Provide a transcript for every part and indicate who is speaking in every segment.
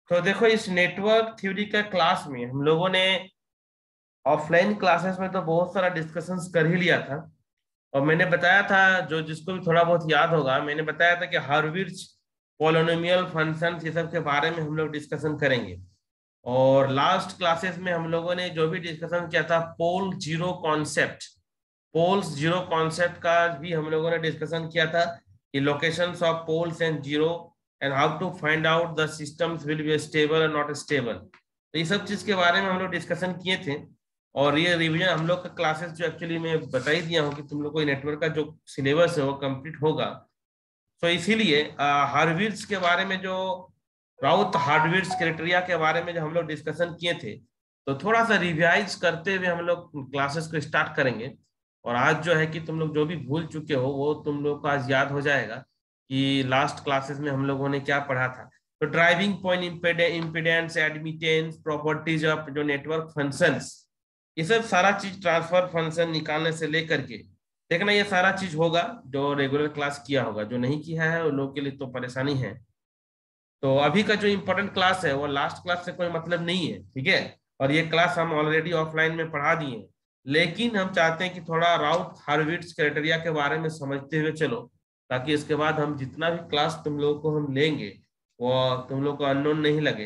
Speaker 1: तो देखो, इस नेटवर्क थ्योरी का क्लास में हम लोगों ने ऑफलाइन क्लासेस में तो बहुत सारा डिस्कशंस कर ही लिया था। और मैंने बताया था, जो जिसको भी थोड़ा बहुत याद होगा, मैंने बताया था कि हार्विट्ज पोलिनोमियल फंक्शंस ये सब के बारे में हम लोग डिस्कशन करेंगे। और लास्ट क्लासेस में हम लोगों ने जो भी डिस्कशन किया था, पोल्स जीरो कॉन्सेप्ट का भी हम लोगों ने डिस्कशन किया था, कि locations of poles and zero and how to find out the systems will be stable और नॉट स्टेबल। तो ये सब चीज के बारे में हम लोग डिस्कशन किए थे। और ये रिवीजन हम लोग का क्लासेस जो एक्चुअली मैं बता ही दिया हूँ कि तुम लोग को नेटवर्क का जो सिलेबस है वो कंप्लीट होगा। तो इसीलिए हार्डवेयर्स के बारे में जो राउथ हार्डवेयर्स क्राइटेरिया के बारे में जो हम लोग डिस्कशन किए थे, तो थोड़ा सा रिवाइज करते हुए हम लोग क्लासेस को स्टार्ट करेंगे। और आज जो है कि तुम लोग जो भी भूल चुके हो वो तुम लोग को आज याद हो जाएगा कि लास्ट क्लासेस में हम लोगों ने क्या पढ़ा था। तो driving point, impedance, admittance, properties of जो नेटवर्क फंक्शंस, ये सब सारा चीज ट्रांसफर फंक्शन निकालने से लेकर के देखना, ये सारा चीज होगा जो रेगुलर क्लास किया होगा। जो नहीं किया है उन लोगों के लिए तो परेशानी है। तो अभी का जो इम्पोर्टेंट क्लास है वो लास्ट क्लास से कोई मतलब नहीं है, ठीक है। और ये क्लास हम ऑलरेडी ऑफलाइन में पढ़ा दिए हैं, लेकिन हम चाहते हैं कि थोड़ा राउथ हार्विट्ज क्राइटेरिया के बारे में समझते हुए चलो, ताकि इसके बाद हम जितना भी क्लास तुम लोगों को हम लेंगे वो तुम लोग को अननोन नहीं लगे।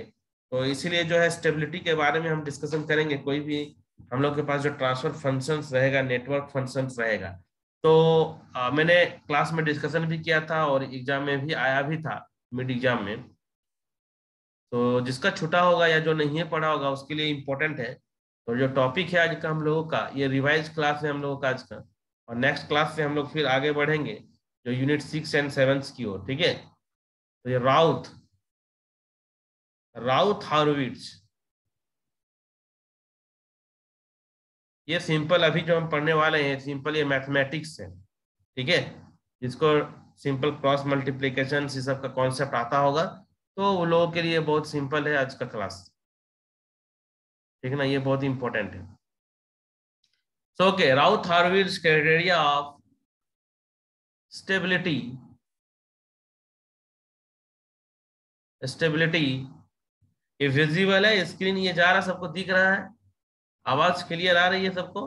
Speaker 1: तो इसीलिए जो है स्टेबिलिटी के बारे में हम डिस्कशन करेंगे। कोई भी हम लोग के पास जो ट्रांसफर फंक्शंस रहेगा, नेटवर्क फंक्शंस रहेगा, तो मैंने क्लास में डिस्कशन भी किया था और एग्जाम में भी आया भी था, मिड एग्जाम में। तो जिसका छूटा होगा या जो नहीं है पढ़ा होगा उसके लिए इम्पोर्टेंट है। तो जो टॉपिक है आज का हम लोगों का, ये रिवाइज क्लास है हम लोगों का आज का। और नेक्स्ट क्लास से हम लोग फिर आगे बढ़ेंगे जो यूनिट 6 एंड 7 की ओर, ठीक है। तो ये राउथ राउथ हार्विट्ज, ये सिंपल अभी जो हम पढ़ने वाले हैं सिंपल, ये मैथमेटिक्स है, ठीक है। जिसको सिंपल क्रॉस मल्टीप्लीकेशन ये सब का कॉन्सेप्ट आता होगा, तो वो लोगों के लिए बहुत सिंपल है आज का क्लास, ठीक है ना। ये बहुत इंपॉर्टेंट है। So okay, Routh Hurwitz criteria of stability. Stability ये विजिबल है, स्क्रीन ये जा रहा, सबको दिख रहा है, आवाज क्लियर आ रही है सबको?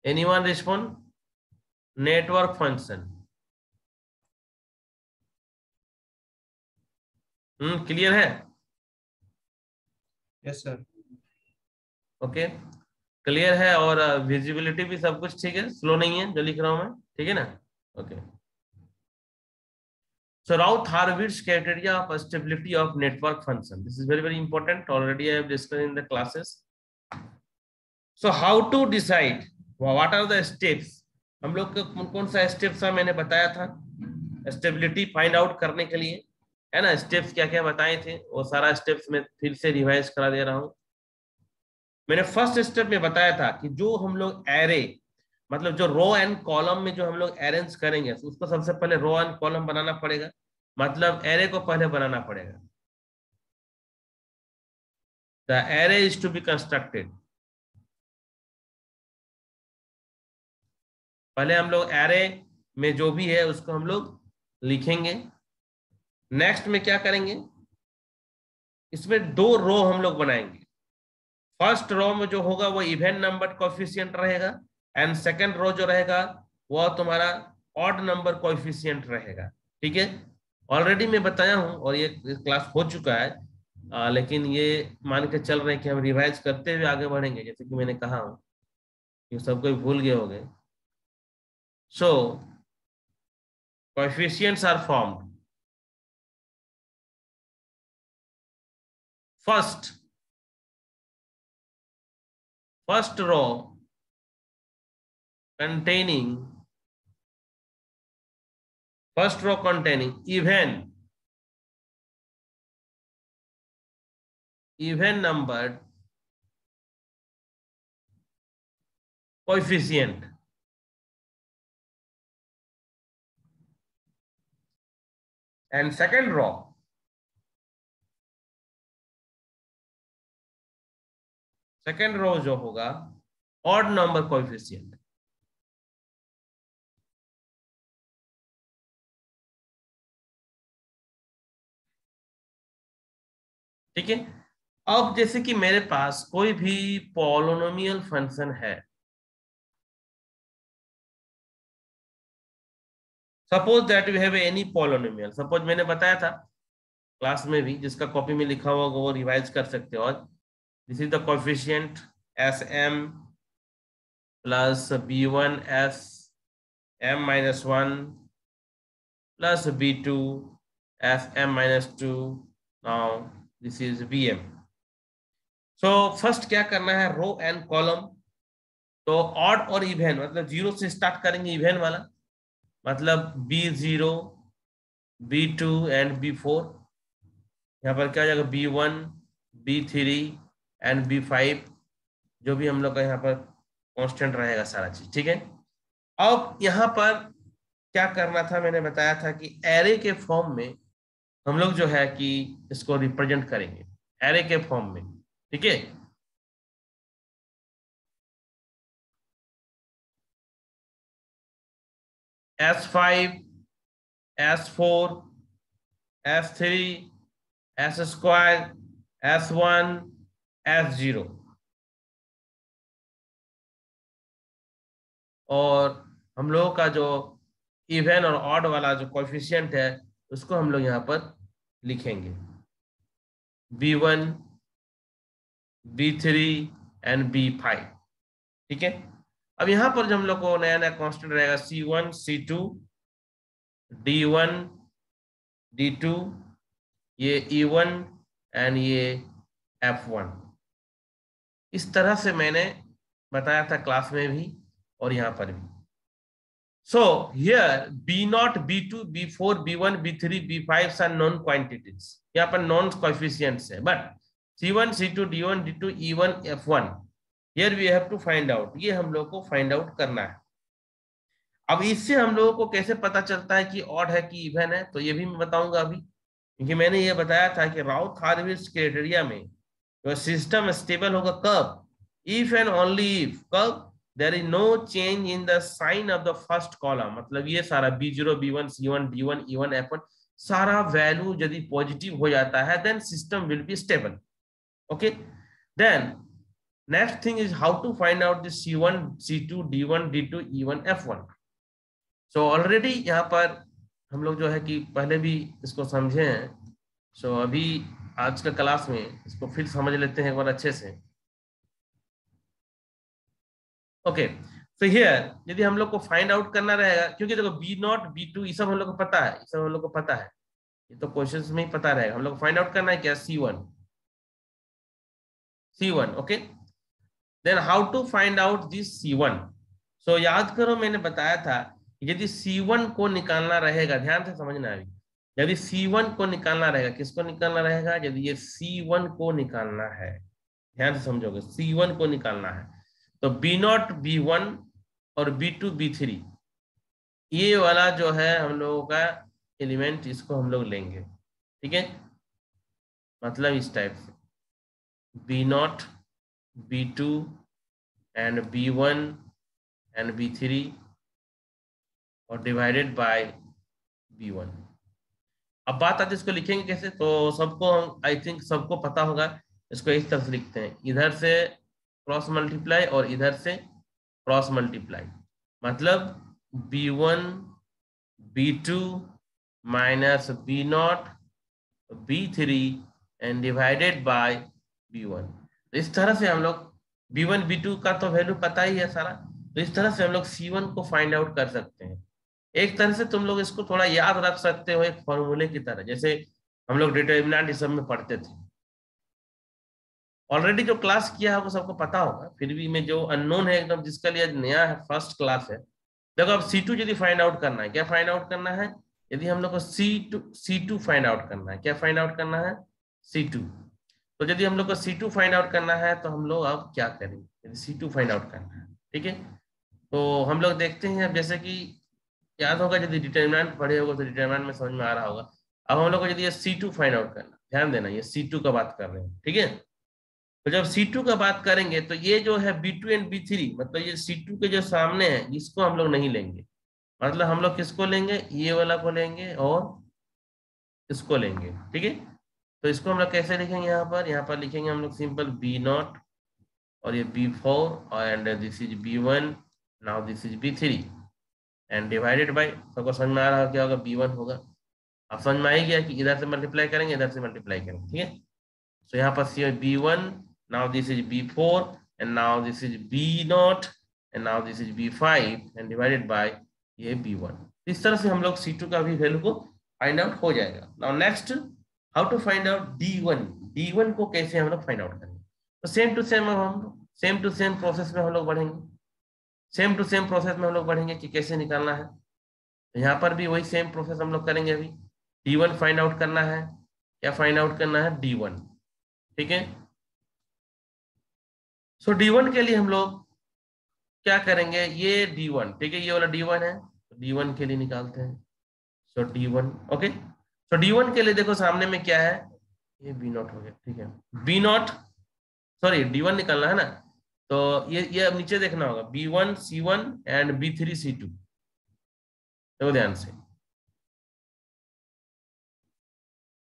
Speaker 1: Anyone respond? Network function, clear है?
Speaker 2: Yes sir.
Speaker 1: ओके, क्लियर है। और विजिबिलिटी भी सब कुछ ठीक है, स्लो नहीं है जो लिख रहा हूं मैं, ठीक है ना? Okay. So Routh-Hurwitz criteria of stability of network function. This is very, very important. Already I have discussed in the classes. So how to decide? What are the steps? हम लोग को कौन कौन सा स्टेप्स है मैंने बताया था स्टेबिलिटी फाइंड आउट करने के लिए, है ना। स्टेप्स क्या क्या बताए थे वो सारा स्टेप्स में फिर से रिवाइज करा दे रहा हूँ। मैंने फर्स्ट स्टेप में बताया था कि जो हम लोग एरे, मतलब जो रो एंड कॉलम में जो हम लोग अरेंज करेंगे, तो उसको सबसे पहले रो एंड कॉलम बनाना पड़ेगा, मतलब एरे को पहले बनाना पड़ेगा। The array is to be constructed. पहले हम लोग एरे में जो भी है उसको हम लोग लिखेंगे। नेक्स्ट में क्या करेंगे, इसमें दो रो हम लोग बनाएंगे। फर्स्ट रो में जो होगा वो इवन नंबर कोएफिशिएंट रहेगा, एंड सेकंड रो जो रहेगा वो तुम्हारा ऑड नंबर कोएफिशिएंट रहेगा, ठीक है। ऑलरेडी मैं बताया हूं और ये क्लास हो चुका है, लेकिन ये मान के चल रहे हैं कि हम रिवाइज करते हुए आगे बढ़ेंगे, जैसे कि मैंने कहा हूं, ये सब कोई भूल गए होंगे। So coefficients are formed. First first row containing first row containing even numbered coefficient, and second row जो होगा ऑड नंबर कोएफिशिएंट। ठीक है। अब जैसे कि मेरे पास कोई भी पॉलिनोमियल फंक्शन है, suppose that we have any polynomial, suppose मैंने बताया था क्लास में भी, जिसका कॉपी में लिखा हुआ वो रिवाइज कर सकते हो। और this is the coefficient S M plus B one S M minus one plus B two S M minus two, now this is B M. So first क्या करना है, रो एंड कॉलम। तो odd और even, मतलब zero से start करेंगे even वाला, मतलब B zero B two and B four. यहाँ पर क्या हो जाएगा, B one B three and B five, जो भी हम लोग का यहाँ पर कांस्टेंट रहेगा सारा चीज, ठीक है। अब यहाँ पर क्या करना था, मैंने बताया था कि एरे के फॉर्म में हम लोग जो है कि इसको रिप्रेजेंट करेंगे, एरे के फॉर्म में, ठीक है। S5 S4 S3 S square S1 S0, और हम लोगों का जो इवन और ऑड वाला जो कोएफिशिएंट है उसको हम लोग यहाँ पर लिखेंगे, B1 B3 एंड B5, ठीक है। अब यहाँ पर जो हम लोग को नया नया कांस्टेंट रहेगा C1 C2 D1 D2, ये E1 एंड ये F1। इस तरह से मैंने बताया था क्लास में भी और यहाँ पर भी। So here B0, B2, B4, B1, B3, B5 are known quantities. यहाँ पर नॉन coefficients है, but C1, C2, D1, D2, E1, F1 here we have to find out, ये हम लोग को फाइंड आउट करना है। अब इससे हम लोगों को कैसे पता चलता है कि ऑड है कि इवन है, तो ये भी मैं बताऊंगा अभी, क्योंकि मैंने ये बताया था कि राउथ हार्विट्ज क्राइटेरिया में जो सिस्टम स्टेबल होगा कब, इफ एंड ओनली इफ, कब there is no change in the sign of the first column, मतलब ये सारा B0 B1 C1 D1 E1 F1 सारा वैल्यू यदि पॉजिटिव हो जाता है then system will be stable. Okay, then next thing is how to find out the C1 C2 D1 D2 E1 F1। So already यहाँ पर हम लोग जो है कि पहले भी इसको समझे हैं, सो अभी आज का क्लास में इसको फिर समझ लेते हैं एक बार अच्छे से। ओके, तो हियर यदि हम लोग को फाइंड आउट करना रहेगा, क्योंकि देखो B0 B2 ये सब हम लोग को पता है, ये सब हम लोग को पता है, ये तो क्वेश्चंस में ही पता रहेगा। हम लोग को फाइंड आउट करना है क्या, C1 C1, okay. Then how to find out this C1। So याद करो मैंने बताया था यदि C1 को निकालना रहेगा, ध्यान से समझना है, यदि C1 को निकालना रहेगा, किसको निकालना रहेगा, यदि ये C1 को निकालना है, ध्यान से समझोगे, C1 को निकालना है तो B0 B1 और B2 B3 ये वाला जो है हम लोगों का एलिमेंट, इसको हम लोग लेंगे, ठीक है। मतलब इस टाइप से B0 B2 and B1 and B3 और डिवाइडेड बाय B1। अब बात आती है इसको लिखेंगे कैसे, तो सबको हम आई थिंक सबको पता होगा, इसको इस तरह से लिखते हैं, इधर से क्रॉस मल्टीप्लाई और इधर से क्रॉस मल्टीप्लाई, मतलब B1 B2 minus B0 B3 and divided by B1। तो इस तरह से हम लोग B1 B2 का तो वैल्यू पता ही है सारा, तो इस तरह से हम लोग C1 को फाइंड आउट कर सकते हैं। एक तरह से तुम लोग इसको थोड़ा याद रख सकते हो एक फॉर्मूले की तरह, जैसे हम लोग डिटरमिनेंट इस सब में पढ़ते थे। ऑलरेडी जो क्लास किया है वो सबको पता होगा, फिर भी मैं जो अननोन है एकदम, जिसका लिए नया है, फर्स्ट क्लास है, देखो अब C2 यदि फाइंड आउट करना है, क्या फाइंड आउट करना है, यदि हम लोग को C2 फाइंड आउट करना है, क्या फाइंड आउट करना है, C2। तो यदि हम लोग को C2 फाइंड आउट करना है तो हम लोग अब क्या करेंगे, यदि C2 फाइंड आउट करना है, ठीक है। तो हम लोग देखते हैं, अब जैसे कि याद होगा यदि डिटरमिनेंट पढ़े होगा तो डिटरमिनेंट में समझ में आ रहा होगा। अब हम लोग को यदि ये C2 फाइंड आउट करना, ध्यान देना ये C2 का बात कर रहे हैं, ठीक है। तो जब C2 का बात करेंगे तो ये जो है B2 एंड B3, मतलब ये C2 के जो सामने है इसको हम लोग नहीं लेंगे, मतलब हम लोग किसको लेंगे, ये वाला को लेंगे और इसको लेंगे, ठीक है। तो इसको हम लोग कैसे लिखेंगे, यहाँ पर लिखेंगे हम लोग सिंपल B0 और ये B4 and this is B1, now this is B3 and divided by, सबको समझ में आ रहा है क्या होगा, B1 होगा। अब समझ में आ ही गया कि इधर से मल्टीप्लाई करेंगे, इधर से मल्टीप्लाई करेंगे, ठीक है। So यहाँ पर सी B1, now this is B4 and now this is B0 and now this is B5 and divided by ये B1। इस तरह से हम लोग C2 का भी वैल्यू को फाइंड आउट हो जाएगा। Now next how to find out D1, D1 को कैसे हम लोग फाइंड आउट करेंगे। तो सेम टू सेम प्रोसेस में हम लोग बढ़ेंगे, सेम टू सेम प्रोसेस में हम लोग बढ़ेंगे कि कैसे निकालना है। तो यहाँ पर भी वही सेम प्रोसेस हम लोग करेंगे। अभी D1 फाइंड आउट करना है, क्या फाइंड आउट करना है, D1, ठीक है। सो D1 के लिए हम लोग क्या करेंगे, ये D1, ठीक है, ये वाला D1 है, तो D1 के लिए निकालते हैं। सो D1, ओके। सो D1 के लिए देखो सामने में क्या है, ये B0 हो गया, ठीक है। B0, सॉरी D1 निकालना है ना, तो ये अब नीचे देखना होगा, B1 C1 and B3 C2, देखो ध्यान से,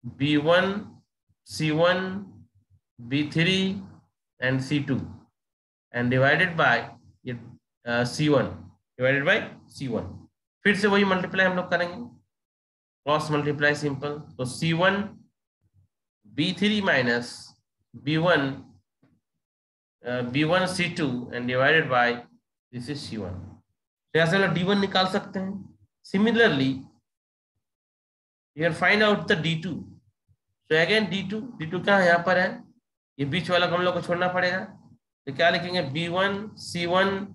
Speaker 1: B1 C1 B3 and C2 and divided by ये C1 डिवाइडेड बाय C1। फिर से वही मल्टीप्लाई हम लोग करेंगे, क्रॉस मल्टीप्लाई सिंपल। तो C1 B3 minus B1 B1 C2 and divided by this is C1। तो ऐसे हम D1 निकाल सकते हैं। Similarly you can find out the D2। तो अगेन D2 क्या है, यहाँ पर है, ये बीच वाला को हम लोग को छोड़ना पड़ेगा। तो क्या लिखेंगे, B1 C1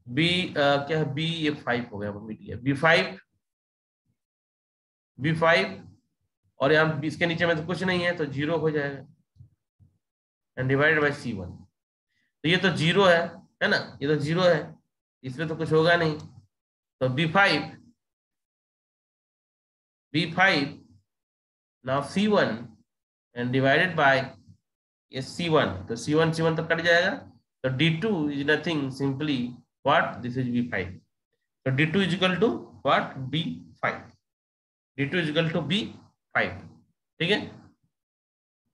Speaker 1: B क्या है, B, ये 5 हो गया, मिट गया, B5 और यहाँ इसके नीचे में तो कुछ नहीं है, तो 0 हो जाएगा एंड डिवाइडेड बाय C1। तो ये तो 0 है ना, ये तो 0 है, इसमें तो कुछ होगा नहीं। तो B5 now C1 and divided by ये C1, तो C1 तो कट जाएगा। तो D2 is nothing, simply what, this is B5। तो D2 is equal to what, B5, D2 is equal to B5, ठीक है।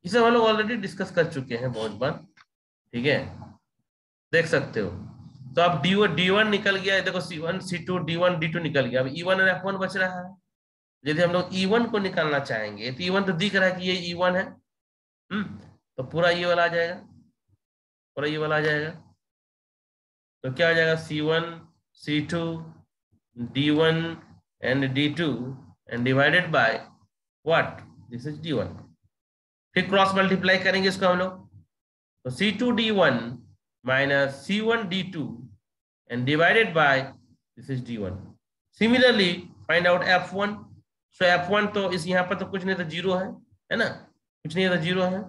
Speaker 1: इसे हम लोग ऑलरेडी डिस्कस कर चुके हैं बहुत बार, ठीक है, देख सकते हो। तो अब D1 निकल गया, देखो C1 C2 D1 D2 निकल गया, अब E1 और F1 बच रहा है। यदि हम लोग E1 को निकालना चाहेंगे, तो E1 तो दिख रहा है कि ये E1 है, तो पूरा ये वाला आ जाएगा, पूरा ये वाला आ जाएगा। तो क्या आ जाएगा, C1 C2 D1 and D2 and divided by what, this is D1। फिर क्रॉस मल्टीप्लाई करेंगे इसको हम लोग, तो C2 D1 minus C1 D2 and divided by this is D1। Similarly find out F1। So F1 तो इस यहाँ पर तो कुछ नहीं, तो 0 है ना, कुछ नहीं है तो 0 है।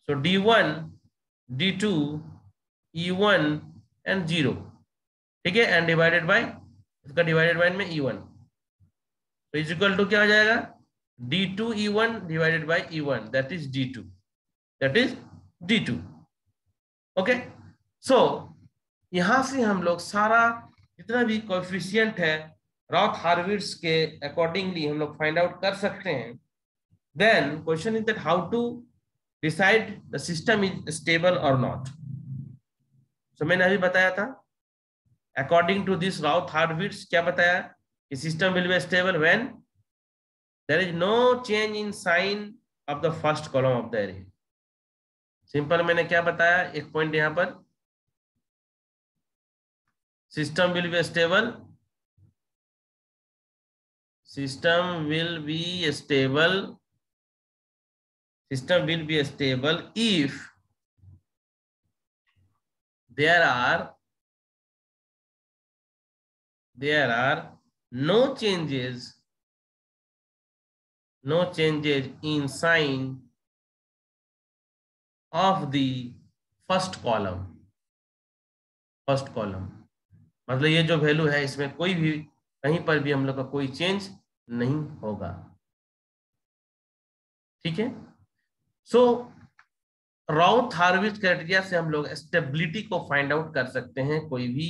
Speaker 1: सो D1 D2 E1 एंड 0, ठीक है, एंड डिवाइडेड बाय, इसका डिवाइडेड बाय में E1, तो इज इक्वल टू क्या हो जाएगा, D2 E1 divided by E1, that is D2, that is D2, okay. So यहां से हम लोग सारा जितना भी कोएफिशिएंट है राउथ-हार्विट्ज के अकॉर्डिंगली हम लोग फाइंड आउट कर सकते हैं। Then question is that how to decide the system is stable और नॉट। सो मैंने अभी बताया था, अकॉर्डिंग टू दिस राउथ-हार्विट्ज क्या बताया, कि system will be stable when there is no change in sign of the first column of the array. Simple मैंने क्या बताया, एक पॉइंट यहां पर, system will be stable, system will be stable if there are no changes in sign of the first column। मतलब ये जो value है इसमें कोई भी कहीं पर भी हम लोग का कोई चेंज नहीं होगा, ठीक है। सो राउथ-हार्विट्ज क्राइटेरिया से हम लोग स्टेबिलिटी को फाइंड आउट कर सकते हैं, कोई भी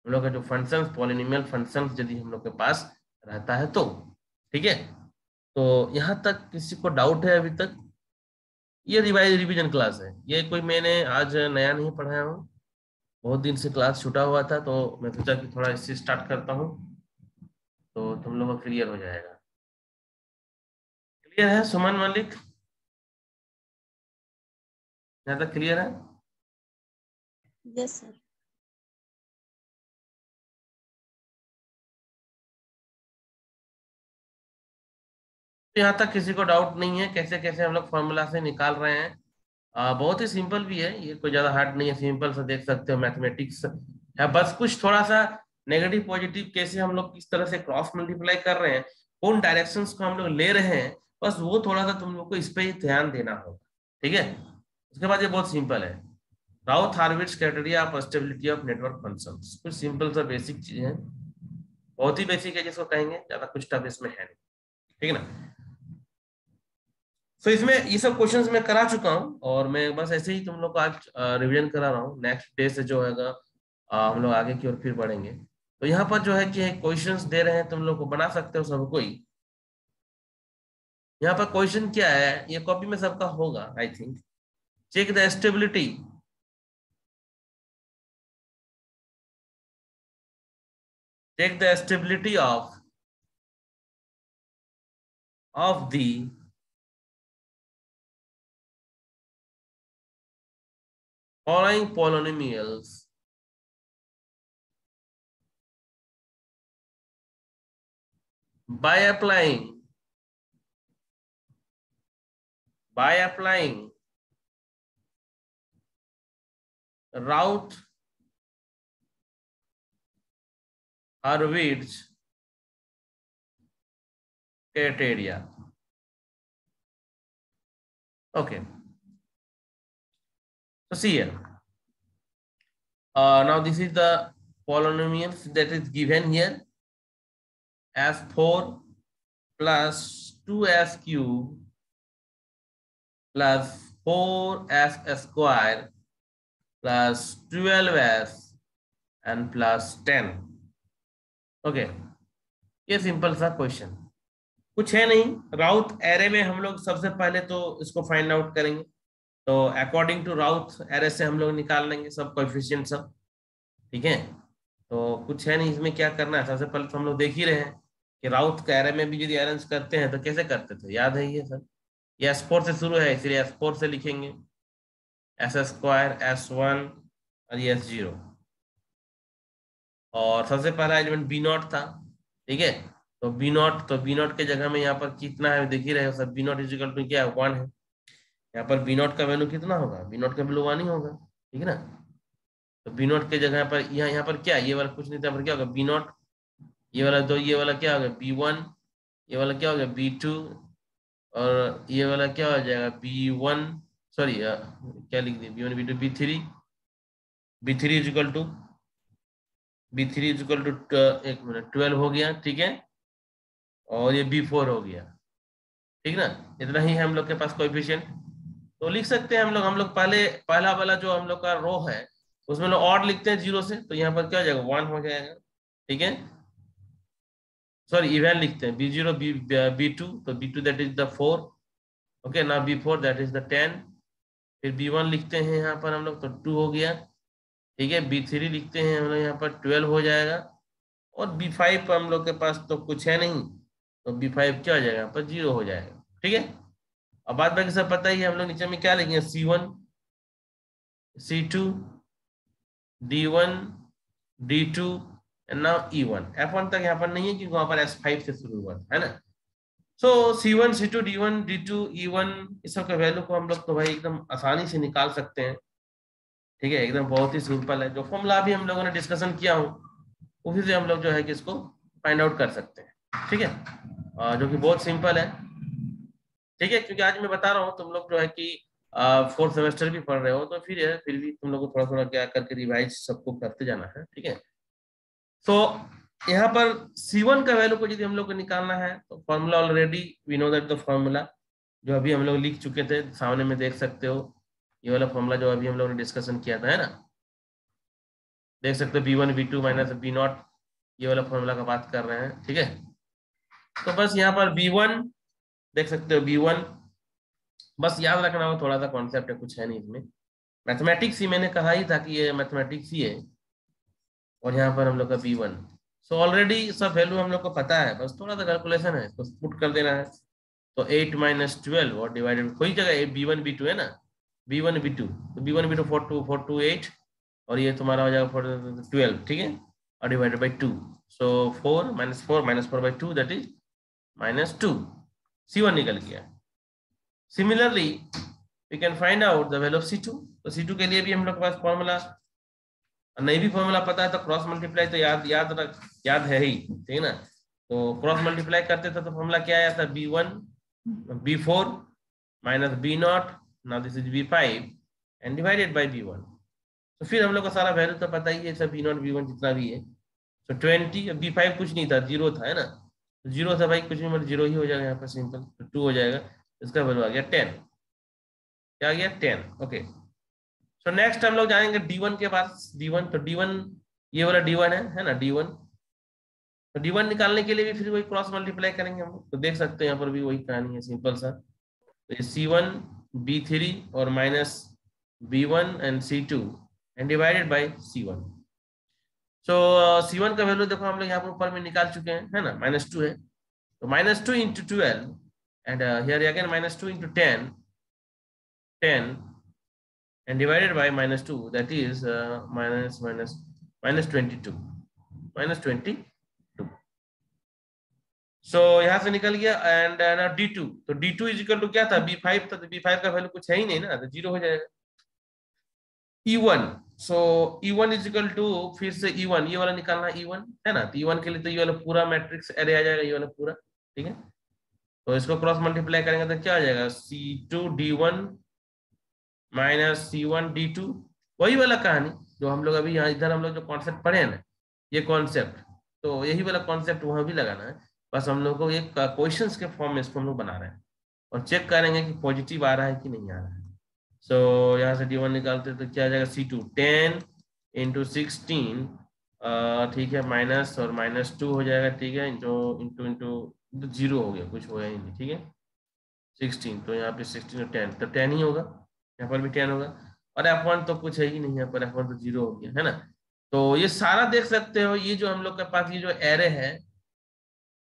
Speaker 1: हम लोग का जो फंक्शंस, पॉलिनोमियल फंक्शंस यदि हम लोग के पास रहता है तो, ठीक है। तो यहाँ तक किसी को डाउट है अभी तक? ये रिवीजन क्लास है, ये कोई मैंने आज नया नहीं पढ़ाया हूँ, बहुत दिन से क्लास छूटा हुआ था, तो मैं सोचा कि थोड़ा इससे स्टार्ट करता हूँ तो तुम लोगों को क्लियर हो जाएगा। क्लियर है सुमन मलिक? यहाँ तक क्लियर है?
Speaker 2: Yes sir.
Speaker 1: तो यहाँ तक किसी को डाउट नहीं है कैसे कैसे हम लोग फॉर्मूला से निकाल रहे हैं? बहुत ही सिंपल भी है ये, कोई ज्यादा हार्ड नहीं है, सिंपल सा देख सकते हो, मैथमेटिक्स है। बस कुछ थोड़ा सा नेगेटिव पॉजिटिव कैसे हम लोग किस तरह से क्रॉस मल्टीप्लाई कर रहे हैं, कौन डायरेक्शंस को हम लोग ले रहे हैं, बस वो थोड़ा सा तुम लोग को इस पे ही ध्यान देना होगा। ठीक है, उसके बाद ये बहुत सिंपल है। Routh Hurwitz criteria of stability of network functions, कुछ सिंपल सा बेसिक चीज है, बहुत ही बेसिक है जिसको कहेंगे, ज्यादा कुछ टफ इसमें है नहीं। ठीक है ना? तो इसमें ये सब क्वेश्चंस मैं करा चुका हूँ, और मैं बस ऐसे ही तुम लोग को आज रिवीजन करा रहा हूँ। नेक्स्ट डे से जो है हम लोग आगे की ओर फिर बढ़ेंगे। तो यहाँ पर जो है कि क्वेश्चंस दे रहे हैं, तुम लोग को बना सकते हो सब कोई। यहाँ पर क्वेश्चन क्या है, ये कॉपी में सबका होगा I think. Check the stability, check the stability of the following polynomials by applying Routh Hurwitz criteria. Okay, so see here. Now this is the polynomials that is given here. S4 plus 2s cube plus 4s square plus 12s and plus 10. Okay, ये simple सा question, कुछ है नहीं। राउथ array में हम लोग सबसे पहले तो इसको फाइंड आउट करेंगे, तो अकॉर्डिंग टू राउथ एरे से हम लोग निकाल लेंगे सब कोएफिशिएंट सब। ठीक है, तो कुछ है नहीं इसमें, क्या करना है सबसे पहले तो हम लोग देख ही रहे हैं कि राउथ के एरे में भी यदि अरेंज करते हैं तो कैसे करते थे, याद है ये सर। ये S4 से शुरू है, इसलिए S4 से लिखेंगे, S स्क्वायर S1 और ये S0, और सबसे पहला एलिमेंट B0 था। ठीक है, तो B0 के जगह में यहाँ पर कितना है देख ही रहे हो सब, B0 इजिकल टू क्या है, 1 है। यहाँ पर B0 का वैल्यू कितना होगा, B0 का वैल्यू 1 ही होगा। ठीक है ना, तो B0 के जगह पर यहाँ पर क्या, ये वाला कुछ नहीं था, पर क्या होगा B0, ये वाला, तो ये वाला क्या होगा B1, ये वाला क्या होगा B2, और ये वाला क्या हो जाएगा B1, सॉरी क्या लिख दिया B1 B2 B3, B3 is equal to एक मिनट 12 हो गया। ठीक है, और ये B4 हो गया। ठीक ना, इतना ही है हम लोग के पास कोएफिशिएंट। तो लिख सकते हैं हम लोग पहला वाला जो हम लोग का रो है उसमें लोग ऑड लिखते हैं 0 से, तो यहाँ पर क्या हो जाएगा 1 हो जाएगा। ठीक है, सॉरी इवन लिखते हैं B0 B2, तो B2 that is the 4। Okay, ना B4 दैट इज द 10। फिर B1 लिखते हैं यहाँ पर हम लोग, तो 2 हो गया। ठीक है, B3 लिखते हैं हम लोग यहाँ पर 12 हो जाएगा, और B5 हम लोग के पास तो कुछ है नहीं, तो B5 क्या हो जाएगा यहाँ पर 0 हो जाएगा। ठीक है, अब बात बाकी सब पता ही है, हम लोग नीचे में क्या लिखेंगे C1 C2 D1 D2 and now E1। F1 तक यहाँ पर नहीं है क्योंकि वहां पर S5 से शुरू हुआ है ना। सो C1 C2 D1 D2 E1, इस सब के वैल्यू को हम लोग तो भाई एकदम आसानी से निकाल सकते हैं। ठीक है, एकदम बहुत ही सिंपल है, जो फॉर्मूला भी हम लोगों ने डिस्कशन किया हूँ उसी से हम लोग जो है कि इसको फाइंड आउट कर सकते हैं। ठीक है, जो कि बहुत सिंपल है। ठीक है, क्योंकि आज मैं बता रहा हूँ तुम लोग जो है कि फोर्थ सेमेस्टर भी पढ़ रहे हो, तो फिर भी तुम लोग को थोड़ा थोड़ा क्या करके रिवाइज सबको करते जाना है। ठीक है, तो यहाँ पर C1 का वैल्यू को यदि हम लोग को निकालना है तो formula already we know that the formula, जो अभी हम लोग लिख चुके थे, सामने में देख सकते हो ये वाला फॉर्मूला जो अभी हम लोग ने डिस्कशन किया था, है ना। देख सकते हो B1 B2 माइनस B0, ये वाला फॉर्मूला का बात कर रहे हैं। ठीक है, तो बस यहाँ पर B1 देख सकते हो B1 बस याद रखना हो, थोड़ा सा कॉन्सेप्ट है, कुछ है नहीं इसमें। मैथमेटिक्स ही मैंने कहा ही था कि ये मैथमेटिक्स ही है। और यहाँ पर हम लोग का B1, सो ऑलरेडी सब वैल्यू हम लोग को पता है, बस थोड़ा सा कैलकुलेशन है, तो पुट कर देना है। तो 8 - 12 और डिवाइडेड, कोई जगह B1 B2 है ना, B1 B2, तो B1 B2 4 2 8, और ये तुम्हारा हो जाएगा 12, ठीक है, और divided by 2। So 4 - 4 by 2 that is -2। C1 निकल गया। Similarly we can find out the value of C2। तो C2 के लिए भी हम लोग के पास फॉर्मूला, नहीं भी फॉर्मूला पता है तो क्रॉस मल्टीप्लाई तो याद है ही, ठीक है ना। तो क्रॉस मल्टीप्लाई करते थे तो फॉर्मूला क्या आया था, B1 B4 - B0, now this is B5 and divided by B1। तो फिर हम लोग का सारा वैल्यू तो पता ही है, सब B0 B1 जितना भी है। तो 20, B5 कुछ नहीं था, जीरो था, है ना। तो जीरो था भाई, कुछ भी मतलब जीरो ही हो जाएगा यहाँ पर, सिंपल। तो 2 हो जाएगा, इसका वैल्यू आ गया 10। क्या आ गया 10, ओके। सो नेक्स्ट हम लोग जाएंगे D1 के पास। D1, तो D1 ये वाला D1 है ना, D1। तो D1 निकालने के लिए भी फिर वही क्रॉस मल्टीप्लाई करेंगे हम लोग। तो देख सकते हैं यहाँ पर भी वही कहानी है, सिंपल सा। तो ये C1 B3 और minus B1 and C2 and divided by C1। So C1 का वैल्यू देखो हम लोग यहाँ पर ऊपर में निकाल चुके हैं, है ना, -2 है। तो -2 into 12 and here again -2 into 10 and divided by -2, that is -22। सो यहाँ से निकल गया। एंड D2, तो D2 इज इक्वल टू क्या था, B5 था, तो B5 का वैल्यू कुछ है ही नहीं ना, तो जीरो हो जाएगा। E1, so E1 is equal to, फिर से E1 ये वाला निकालना, E1 है ना। तो E1 के लिए तो ये वाला पूरा मैट्रिक्स एरे आ जाएगा, ये वाला पूरा, ठीक है। तो इसको क्रॉस मल्टीप्लाई करेंगे तो क्या आ जाएगा, C2D1 -C1D2। वही वाला कहानी जो हम लोग अभी यहाँ इधर हम लोग जो कॉन्सेप्ट पढ़े हैं ना, ये कॉन्सेप्ट, तो यही वाला कॉन्सेप्ट वहां भी लगाना है। बस हम लोग को एक क्वेश्चंस के फॉर्म में इसको हम लोग बना रहे हैं, और चेक करेंगे कि पॉजिटिव आ रहा है कि नहीं आ रहा है। सो यहाँ से D1 निकालते तो क्या आ जाएगा, C2 10 into 16, ठीक है, माइनस और -2 हो जाएगा, ठीक है, इंटू इंटू इंटू जीरो हो गया, कुछ होया ही नहीं, ठीक है। 16, तो यहाँ पे 16 और 10, तो 10 ही होगा, यहाँ पर भी 10 होगा। और F1 तो कुछ है ही नहीं, यहाँ पर F1 तो जीरो हो गया, है ना। तो ये सारा देख सकते हो, ये जो हम लोग के पास ये जो एरे है,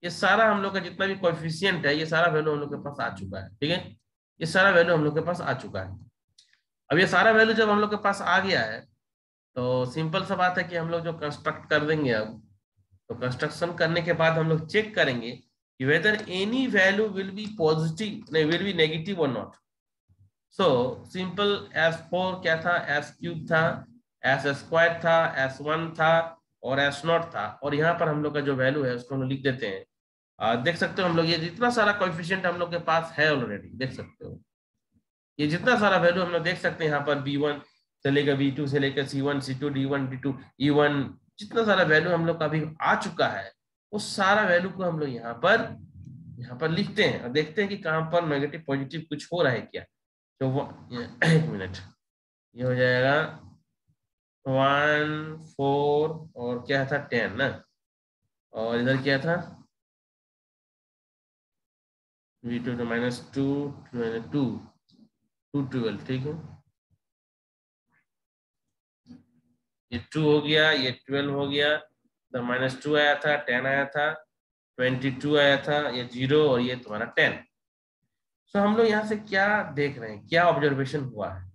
Speaker 1: ये सारा हम लोग का जितना भी कोएफिशिएंट है, ये सारा वैल्यू हम लोग के पास आ चुका है, ठीक है। ये सारा वैल्यू हम लोग के पास आ चुका है। अब ये सारा वैल्यू जब हम लोग के पास आ गया है, तो सिंपल सा बात है कि हम लोग जो कंस्ट्रक्ट कर देंगे अब, तो कंस्ट्रक्शन करने के बाद हम लोग चेक करेंगे कि whether any value will be positive, नहीं विल बी नेगेटिव और नॉट। सो सिंपल, S4 क्या था, S³ था, S² था, S1 था और S0 था। और यहाँ पर हम लोग का जो वैल्यू है उसको हम लोग लिख देते हैं। देख सकते हो हम लोग ये जितना सारा कोएफिशिएंट हम लोग के पास है ऑलरेडी, देख सकते हो ये जितना सारा वैल्यू हम लोग देख सकते हैं यहाँ पर, B1 से लेकर B2 से लेकर C1 C2 D1 D2 E1, जितना सारा वैल्यू हम लोग का अभी आ चुका है, उस सारा वैल्यू को हम लोग यहाँ पर लिखते हैं और देखते हैं कि कहाँ पर नेगेटिव पॉजिटिव कुछ हो रहा है क्या। तो एक मिनट, ये हो जाएगा 1 4 और क्या था 10 ना, और इधर क्या था V2 तो -2 2 12, ठीक है। ये 2 हो गया, ये 12 हो गया, तो -2 आया था, 10 आया था, 22 आया था, ये 0 और ये तुम्हारा 10। सो हम लोग यहाँ से क्या देख रहे हैं, क्या ऑब्जर्वेशन हुआ है।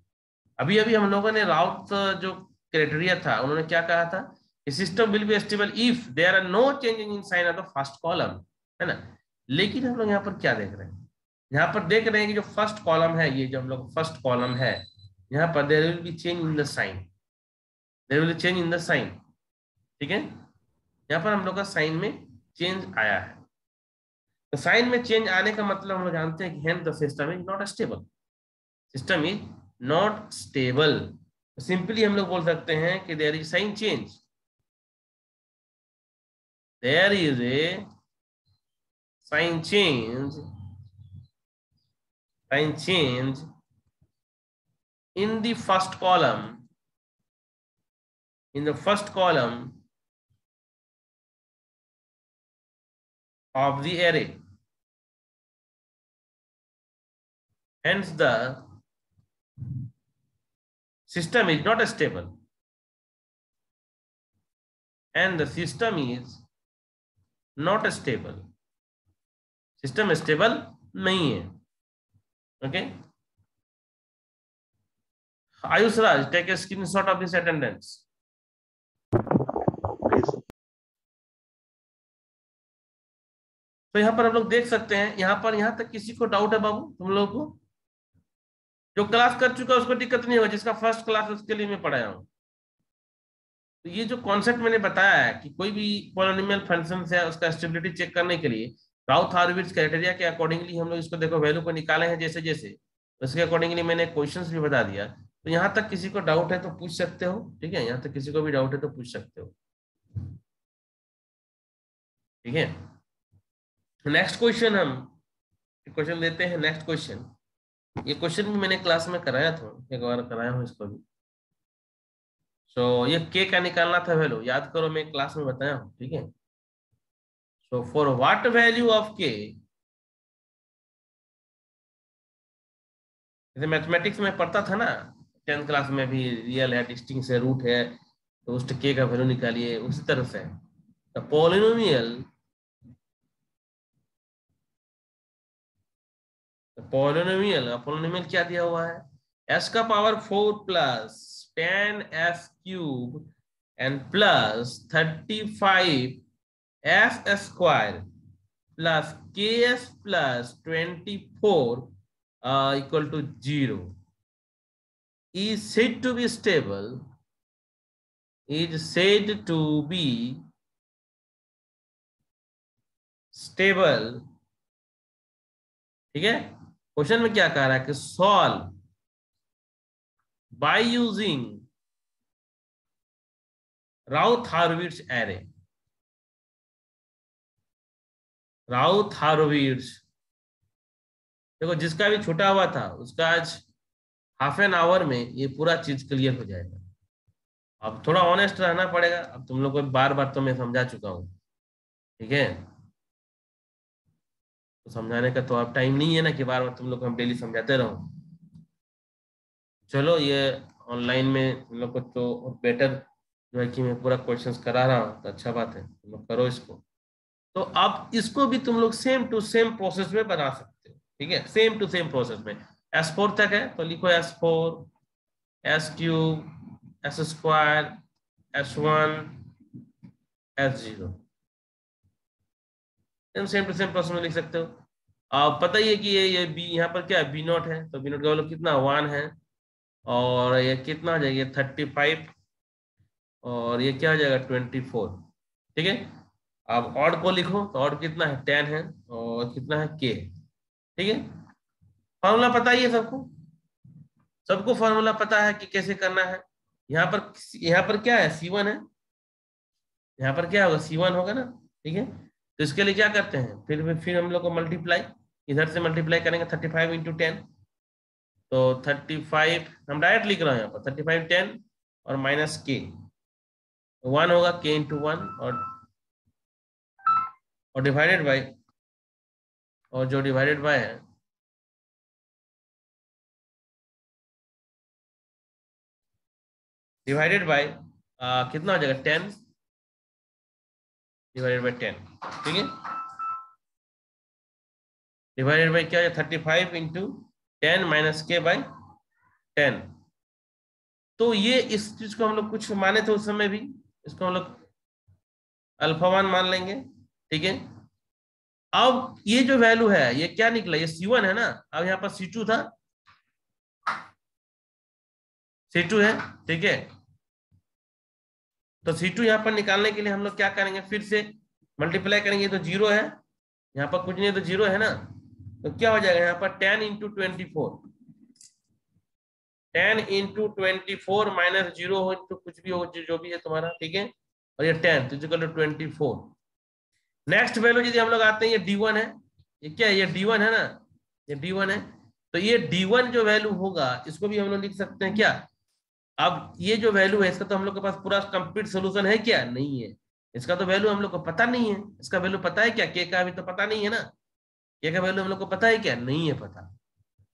Speaker 1: अभी अभी हम लोगों ने राउत जो क्राइटेरिया था, उन्होंने क्या कहा था, system will be stable if there are no changing in sign of the first column, है ना। लेकिन हम लोग यहाँ पर क्या देख रहे हैं, यहाँ पर देख रहे हैं कि जो फर्स्ट कॉलम है, ये जो हम लोग फर्स्ट कॉलम है, यहाँ पर there will be change in the sign, there will change in the sign, ठीक है। यहाँ पर हम लोग का साइन में चेंज आया है। तो साइन में चेंज आने का मतलब हम लोग जानते हैं कि hence the system is not stable, system is not stable. Simply हम लोग बोल सकते हैं कि there is sign change, there is a sign change, sign change in the first column, in the first column of the array, hence the system is not stable, and the system is not stable, system stable नहीं है. Okay, Ayush Raj, take a screenshot of this attendance. तो यहाँ पर हम लोग देख सकते हैं, यहाँ तक किसी को डाउट है बाबू तुम लोगों को? जो क्लास कर चुका है उसको दिक्कत नहीं होगा, जिसका फर्स्ट क्लास उसके लिए मैं पढ़ाया हूँ. तो ये जो कॉन्सेप्ट मैंने बताया है कि कोई भी पॉलिनोमियल फंक्शन है उसका स्टेबिलिटी चेक करने के लिए राउथ हॉर्विट्ज क्राइटेरिया के अकॉर्डिंगली हम लोग इसको देखो वैल्यू को निकाले हैं जैसे जैसे, उसके अकॉर्डिंगली मैंने क्वेश्चंस भी बता दिया. तो यहाँ तक किसी को डाउट है तो पूछ सकते हो. ठीक है, यहाँ तक किसी को भी डाउट है तो पूछ सकते हो. ठीक है, नेक्स्ट क्वेश्चन हम क्वेश्चन लेते हैं. नेक्स्ट क्वेश्चन, ये क्वेश्चन भी मैंने क्लास में कराया था, एक बार कराया हूँ इसको भी. सो ये के का निकालना था वैल्यू, याद करो मैं क्लास में बताया हूँ. ठीक है, so for what value of के, जैसे मैथमेटिक्स में पढ़ता था ना 10th क्लास में भी, रियल है, डिस्टिंक्ट है, रूट है, तो उस के का वैल्यू निकालिए. उसी तरह से द पॉलिनोमियल क्या दिया हुआ है? s का power 4 plus 10s cube and plus 35 s square plus ks plus 24 equal to 0 is said to be stable, is said to be stable. ठीक है, क्वेश्चन में क्या कह रहा है कि solve by using Routh Hurwitz array. Routh Hurwitz देखो, जिसका भी छूटा हुआ था उसका आज हाफ एन आवर में ये पूरा चीज क्लियर हो जाएगा. अब थोड़ा ऑनेस्ट रहना पड़ेगा. अब तुम लोग को बार बार तो मैं समझा चुका हूं. ठीक है, तो समझाने का तो अब टाइम नहीं है ना कि बार बार तुम लोग को हम डेली समझाते रहो. चलो, ये ऑनलाइन में तुम लोग को तो बेटर जो है कि मैं पूरा क्वेश्चंस करा रहा हूँ, तो अच्छा बात है, तुम लोग करो इसको. तो अब इसको भी तुम लोग सेम टू सेम प्रोसेस में बना सकते हो. ठीक है, सेम टू सेम प्रोसेस में. S4 तक है तो लिखो S4, S cube, S square, S1, S0. Same to same process में लिख सकते हो. अब पता ही है कि ये बी, यहाँ पर क्या है, B0 है, तो B0 का वैल्यू कितना 1 है, और ये कितना आ जाएगा 35, और ये क्या हो जाएगा 24. ठीक है, अब ऑड को लिखो तो ऑड कितना है 10 है, और कितना है k. ठीक है, फॉर्मूला पता ही है सबको, सबको फॉर्मूला पता है कि कैसे करना है. यहाँ पर क्या है C1 है, यहाँ पर क्या होगा C1 होगा ना. ठीक है, तो इसके लिए क्या करते हैं, फिर हम लोग को मल्टीप्लाई, इधर से मल्टीप्लाई करेंगे 35 इंटू 10, तो 35 हम डायरेक्ट लिख रहे हैं यहाँ पर 35 10 और माइनस के 1 होगा, k इंटू 1 और डिवाइडेड बाय, और जो डिवाइडेड बाय है डिवाइडेड बाय कितना हो जाएगा 10 डिवाइडेड बाय 10. ठीक है, डिवाइडेड बाय क्या है 35 इंटू 10 माइनस के बाय 10. तो ये इस चीज को हम लोग कुछ माने थे उस समय भी, इसको हम लोग अल्फा 1 मान लेंगे. ठीक है, अब ये जो वैल्यू है ये क्या निकला, ये C1 है ना. अब यहाँ पर C2 था, C2 है. ठीक है, तो C2 यहाँ पर निकालने के लिए हम लोग क्या करेंगे, फिर से मल्टीप्लाई करेंगे. तो 0 है, यहाँ पर कुछ नहीं तो 0 है ना, तो क्या हो जाएगा यहाँ पर 10 इंटू 24, 10 इंटू 24 माइनस 0 हो तो कुछ भी हो जो भी है तुम्हारा. ठीक है, और ये 10 तो इक्वल टू 24. नेक्स्ट वैल्यू यदि हम लोग आते हैं, ये D1 है, ये क्या है, ये D1 है ना, ये D1 है. तो ये D1 जो वैल्यू होगा इसको भी हम लोग लिख सकते हैं क्या. अब ये जो वैल्यू है इसका तो हम लोग के पास पूरा कंप्लीट सोल्यूशन है क्या, नहीं है. इसका तो वैल्यू हम लोग को पता नहीं है. इसका वैल्यू पता है क्या, के का अभी तो पता नहीं है ना. के का वैल्यू हम लोग को पता है क्या, नहीं है पता.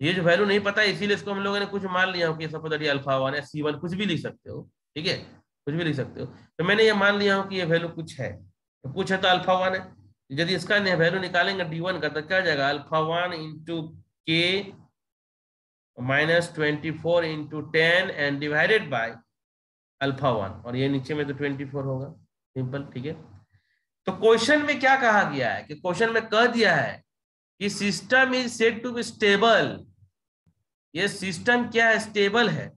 Speaker 1: ये जो वैल्यू नहीं पता है इसीलिए इसको हम लोगों ने कुछ मान लिया हो कि सपोज दैट ये अल्फा 1 या C1 कुछ भी लिख सकते हो, ठीक है, कुछ भी लिख सकते हो। तो मैंने ये मान लिया हो कि ये वैल्यू कुछ है, तो कुछ है तो अल्फा 1 है। यदि इसका वैल्यू निकालेंगे D1 का तो क्या जाएगा, अल्फा 1 इंटू के -24 into 10 and divided by alpha 1, और ये नीचे में तो 24 होगा, सिंपल, ठीक है। तो क्वेश्चन में क्या कहा गया है कि क्वेश्चन में कह दिया है कि system is said to be stable. ये सिस्टम क्या है, स्टेबल है।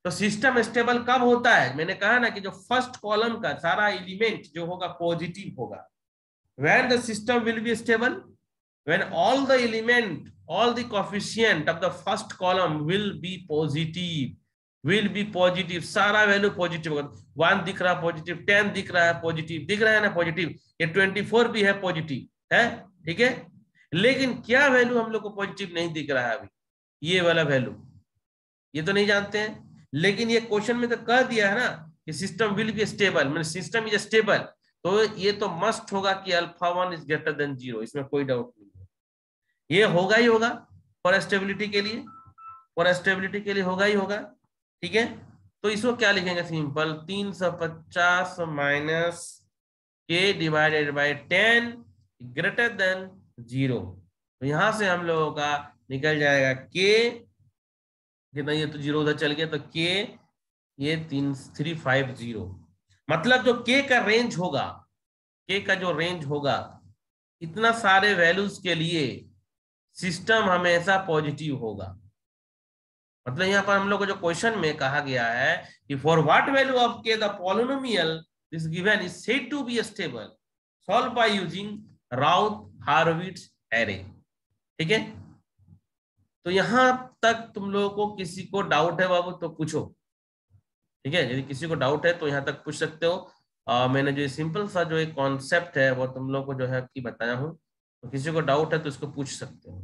Speaker 1: तो सिस्टम स्टेबल कब होता है, मैंने कहा ना कि जो फर्स्ट कॉलम का सारा एलिमेंट जो होगा पॉजिटिव होगा। When the system will be stable, when all the element, all the coefficient of the first column will be positive, सारा वैल्यू पॉजिटिव होगा। 1 दिख रहा पॉजिटिव, 10 दिख रहा है पॉजिटिव, दिख रहा है ना पॉजिटिव, ये 24 भी है पॉजिटिव है, ठीक है। लेकिन क्या वैल्यू हम लोग को पॉजिटिव नहीं दिख रहा है अभी, ये वाला वैल्यू, ये तो नहीं जानते हैं। लेकिन ये क्वेश्चन में तो कह दिया है ना कि सिस्टम विल बी स्टेबल, मतलब सिस्टम इज स्टेबल, तो ये तो मस्ट होगा कि अल्फा 1 इज ग्रेटर देन 0, इसमें कोई डाउट नहीं है, ये होगा ही होगा फॉर स्टेबिलिटी के लिए, फॉर स्टेबिलिटी के लिए होगा ही होगा, ठीक है। तो इसको क्या लिखेंगे, सिंपल 350 माइनस के डिवाइडेड बाय 10 ग्रेटर देन 0। तो यहां से हम लोगों का निकल जाएगा के कितना, ये तो 0 उधर चल गया, तो के ये 350, मतलब जो के का रेंज होगा, के का जो रेंज होगा इतना सारे वैल्यूज के लिए सिस्टम हमेशा पॉजिटिव होगा। मतलब यहाँ पर हम लोग को जो क्वेश्चन में कहा गया है कि for what value of K the polynomial this given is said to be stable, solve by using Routh Hurwitz array, ठीक है। तो यहां तक तुम लोगों को किसी को डाउट है बाबू तो पूछो, ठीक है। यदि किसी को डाउट है तो यहाँ तक पूछ सकते हो। मैंने जो सिंपल सा जो एक कॉन्सेप्ट है वो तुम लोग को जो है कि बताया हूँ, तो किसी को डाउट है तो इसको पूछ सकते हो।